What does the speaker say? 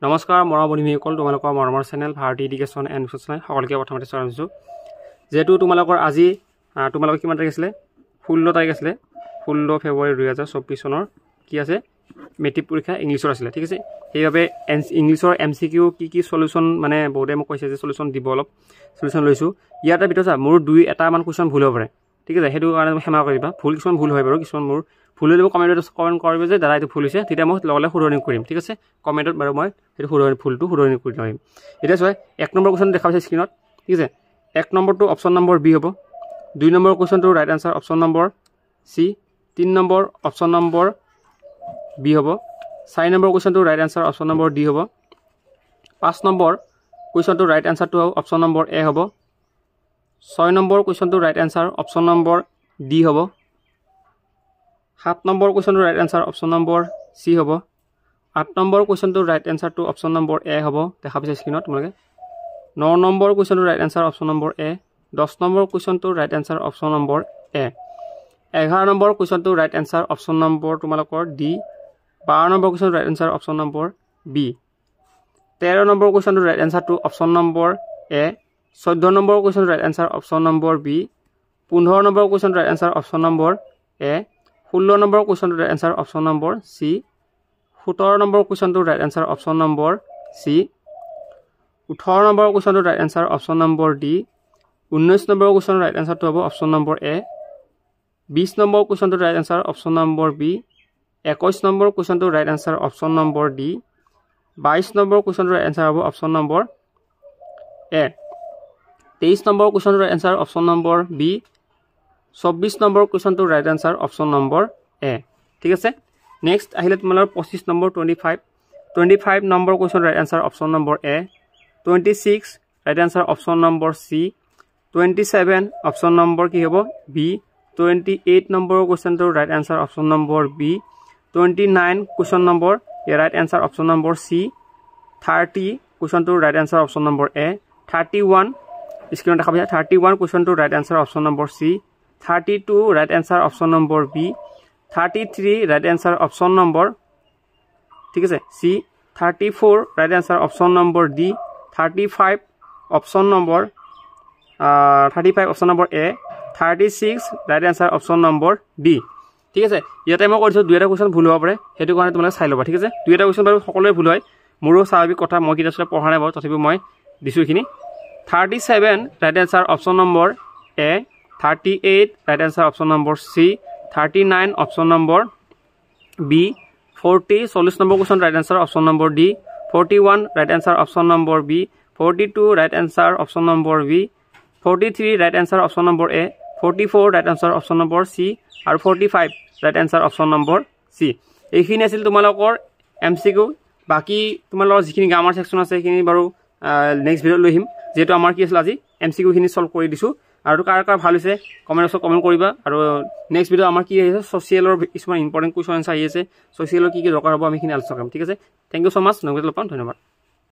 নমস্কাৰ মৰমৰ বন্ধুসকল তোমালোকৰ মৰমৰ channel Bharati education and information সকলোকে প্ৰথমতে স্বাগতম জনাইছোঁ যেহেতু তোমালোকৰ আজি তোমালোকৰ কিমান তাৰিখ আছিল 16 তাৰিখ আছিল 16 ফেব্ৰুৱাৰী 2024 চনৰ কি আছে মেট্ৰিক পৰীক্ষা ইংলিছৰ আছিল ঠিক আছে সেইভাবে ইংলিছৰ এমসিকিউ কি সলিউশন মানে বহুতে মোক কৈছে যে সলিউশন দিব অলপ সলিউশন লৈছো ইয়াতে ভিতৰত মোৰ দুই এটা মান কোৱেশ্চন ভুল হ'ব পাৰে ঠিক আছে হেতু কাৰণে ক্ষমা কৰিবা ভুল কিছুমান ভুল হয় বাৰু কিছুমান মোৰ ভুল হলে কমেন্টত কৰিব যে দাদা এটো ভুল হৈছে তেতিয়া মই লগলে শুধৰণি কৰিম ঠিক আছে কমেন্টত বাৰু মই এটো ভুলটো শুধৰণি কৰি দিম এটা চাই এক নম্বৰ কোৱেশ্চন দেখা পাইছে স্ক্ৰিনত ঠিক আছে এক নম্বৰটো অপচন নম্বৰ বি হ'ব দুই নম্বৰ কোৱেশ্চনটো right answer option number C তিন নম্বৰ অপচন নম্বৰ বি হ'ব চাৰি নম্বৰ কোৱেশ্চনটো right answer option number D হ'ব পাঁচ নম্বৰ কোৱেশ্চনটো ৰাইট আনসাৰটো অপচন নম্বৰ এ হ'ব 6 নম্বৰ কোৱেশ্চনটো right answer option number D হ'ব 7 নম্বৰ কোৱেশ্চনটো right answer option number C হ'ব 8 নম্বৰ কোৱেশ্চনটো ৰাইট আনসাৰটো অপচন নম্বৰ এ হ'ব দেখা পাইছে স্ক্ৰিনত তোমালোকে 9 নম্বৰ কোৱেশ্চনটো right answer option number A 10 number কোৱেশ্চনটো right answer option number A 11 number কোৱেশ্চনটো ৰাইট আনসাৰ অপচন নম্বৰ তোমালোকৰ D 12 number question right answer option number B 13 number কোৱেশ্চনটো ৰাইট আনসাৰটো option number A 14 number question right answer option number B 15 number question right answer option number A 16 number কোৱেশ্চনটো right answer option number C 17 number কোৱেশ্চনটো right answer option number C 18 number কোৱেশ্চনটো right answer option number D 19 number question right আনসাৰটো হ'ব option number A 20 number কোৱেশ্চনটো right answer option number B 21 number কোৱেশ্চনটো right answer option number D 22 number কোৱেশ্চনটো right answer হ'ব option number A 23 number কোৱেশ্চনটো right answer option number B 24 number কোৱেশ্চনটো right answer option number A ঠিক আছে next আহিলে তোমালোকৰ 25 number 25 number question right answer option number A 26 right answer option number C 27 option number কি হ'ব B 28 number কোৱেশ্চনটো right answer option number B 29 question number right answer option number C 30 কোৱেশ্চনটো right answer option number A 31 স্ক্ৰিনত দেখা পাইছা 31 কোৱেশ্চনটো right answer option number C 32 right answer option number B 33 right answer option number ঠিক আছে C 34 right answer option number D 35 option number 35 option number এ 36 right answer option number D ঠিক আছে ইয়াতে মই কৈছো দুইটা কোৱেশ্চন ভুল হ'ব পাৰে হেতু কাৰণে তোমালোকে চাই ল'বা ঠিক আছে দুইটা কোৱেশ্চন বাৰু সকলোৱে ভুল হয় মোৰো স্বাভাৱিক কথা মই কিতাপত পঢ়া নাই বাৰু তথাপি মই দিছো এখিনি 37 right answer option number A 38 right answer option number C 39 option number B 40 number question right answer option number D 41 right answer option number B 42 right answer option number B 43 right answer option number A 44 right answer option number C আৰু 45 right answer option number C এইখিনি আছিল তোমালোকৰ MCQ বাকি তোমালোকৰ যিখিনি grammar section আছে সেইখিনি বাৰু নেক্সট ভিডিঅ লৈ আহিম যেটো আমাৰ কি আছিল আজি এমসিকিউ খিনি সলভ কৰি দিছো আৰু কাৰ ভাল হৈছে কমেন্টত কমেন্ট কৰিবা আৰু নেক্সট ভিডিঅ আমাৰ কি আছে সোশিয়ালৰ কিছুমান ইম্পৰ্টেন্ট কুৱেশ্চন আহি আছে সোশিয়ালৰ কি দৰকাৰ হ'ব আমি খিনি আলোচনা কৰিম ঠিক আছে থ্যাংক ইউ সো মাচ নগদ লপাম ধন্যবাদ